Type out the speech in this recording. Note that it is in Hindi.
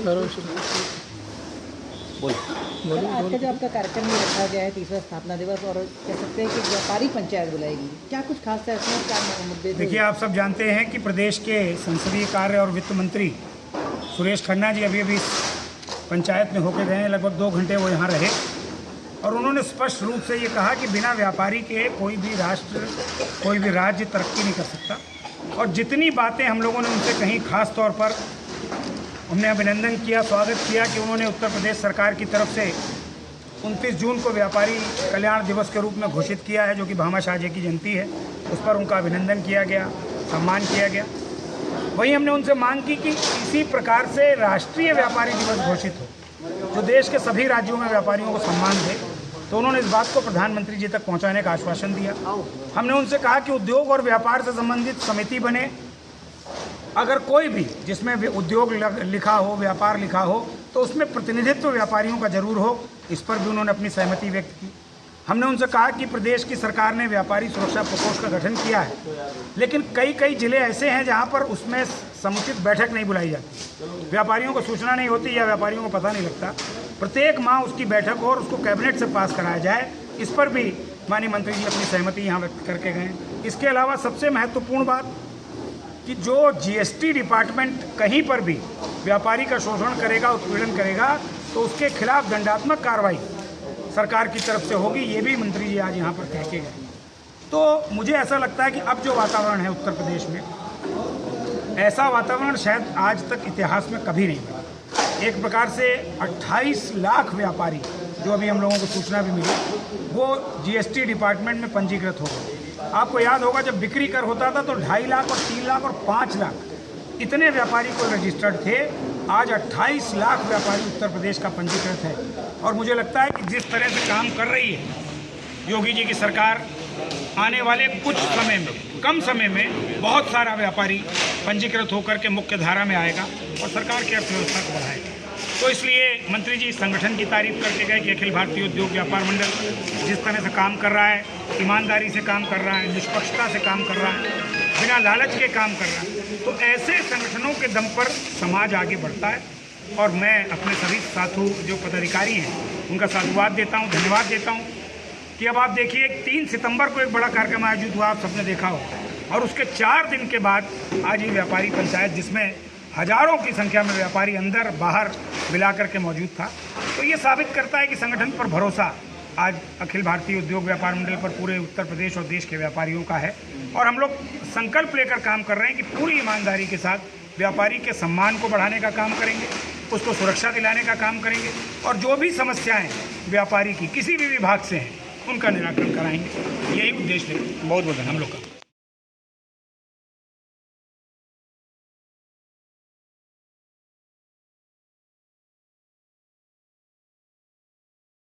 आज का जो आपका कार्यक्रम में रखा गया है 30वां स्थापना दिवस, और कह सकते हैं कि व्यापारी पंचायत बुलाएगी, क्या कुछ खास है इसमें, क्या मुद्दे? देखिए, आप सब जानते हैं कि प्रदेश के संसदीय कार्य और वित्त मंत्री सुरेश खन्ना जी अभी पंचायत में होकर गए हैं। लगभग 2 घंटे वो यहाँ रहे और उन्होंने स्पष्ट रूप से ये कहा कि बिना व्यापारी के कोई भी राष्ट्र, कोई भी राज्य तरक्की नहीं कर सकता। और जितनी बातें हम लोगों ने उनसे कहीं, खास तौर पर हमने अभिनंदन किया, स्वागत किया कि उन्होंने उत्तर प्रदेश सरकार की तरफ से 29 जून को व्यापारी कल्याण दिवस के रूप में घोषित किया है, जो कि भामाशाह जी की जयंती है। उस पर उनका अभिनंदन किया गया, सम्मान किया गया। वहीं हमने उनसे मांग की कि इसी प्रकार से राष्ट्रीय व्यापारी दिवस घोषित हो, जो देश के सभी राज्यों में व्यापारियों को सम्मान दे। तो उन्होंने इस बात को प्रधानमंत्री जी तक पहुंचाने का आश्वासन दिया। हमने उनसे कहा कि उद्योग और व्यापार से संबंधित समिति बने। अगर कोई भी जिसमें उद्योग लिखा हो, व्यापार लिखा हो, तो उसमें प्रतिनिधित्व व्यापारियों का जरूर हो। इस पर भी उन्होंने अपनी सहमति व्यक्त की। हमने उनसे कहा कि प्रदेश की सरकार ने व्यापारी सुरक्षा प्रकोष्ठ का गठन किया है, लेकिन कई जिले ऐसे हैं जहां पर उसमें समुचित बैठक नहीं बुलाई जाती, व्यापारियों को सूचना नहीं होती या व्यापारियों को पता नहीं लगता। प्रत्येक माह उसकी बैठक हो और उसको कैबिनेट से पास कराया जाए। इस पर भी माननीय मंत्री जी अपनी सहमति यहाँ व्यक्त करके गए। इसके अलावा सबसे महत्वपूर्ण बात कि जो GST डिपार्टमेंट कहीं पर भी व्यापारी का शोषण करेगा, उत्पीड़न करेगा, तो उसके खिलाफ दंडात्मक कार्रवाई सरकार की तरफ से होगी। ये भी मंत्री जी आज यहाँ पर कह के गए। तो मुझे ऐसा लगता है कि अब जो वातावरण है उत्तर प्रदेश में, ऐसा वातावरण शायद आज तक इतिहास में कभी नहीं बना। एक प्रकार से 28 लाख व्यापारी, जो अभी हम लोगों को सूचना भी मिली, वो GST डिपार्टमेंट में पंजीकृत हो गए। आपको याद होगा जब बिक्री कर होता था तो 2.5 लाख और 3 लाख और 5 लाख इतने व्यापारी को रजिस्टर्ड थे। आज 28 लाख व्यापारी उत्तर प्रदेश का पंजीकृत है। और मुझे लगता है कि जिस तरह से काम कर रही है योगी जी की सरकार, आने वाले कुछ समय में, कम समय में बहुत सारा व्यापारी पंजीकृत होकर के मुख्य धारा में आएगा और सरकार की अर्थव्यवस्था को बढ़ाएगा। तो इसलिए मंत्री जी इस संगठन की तारीफ करके गए कि अखिल भारतीय उद्योग व्यापार मंडल जिस तरह से काम कर रहा है, ईमानदारी से काम कर रहा है, निष्पक्षता से काम कर रहा है, बिना लालच के काम कर रहा है। तो ऐसे संगठनों के दम पर समाज आगे बढ़ता है। और मैं अपने सभी साथी जो पदाधिकारी हैं उनका साधुवाद देता हूँ, धन्यवाद देता हूँ कि अब आप देखिए 3 सितंबर को एक बड़ा कार्यक्रम आयोजित हुआ, आप सबने देखा हो, और उसके 4 दिन के बाद आज ये व्यापारी पंचायत, जिसमें हजारों की संख्या में व्यापारी अंदर बाहर मिलाकर के मौजूद था। तो ये साबित करता है कि संगठन पर भरोसा आज अखिल भारतीय उद्योग व्यापार मंडल पर पूरे उत्तर प्रदेश और देश के व्यापारियों का है। और हम लोग संकल्प लेकर काम कर रहे हैं कि पूरी ईमानदारी के साथ व्यापारी के सम्मान को बढ़ाने का काम करेंगे, उसको सुरक्षा दिलाने का काम करेंगे, और जो भी समस्याएं व्यापारी की किसी भी विभाग से हैं उनका निराकरण कराएंगे। यही उद्देश्य है बहुत हम लोग का।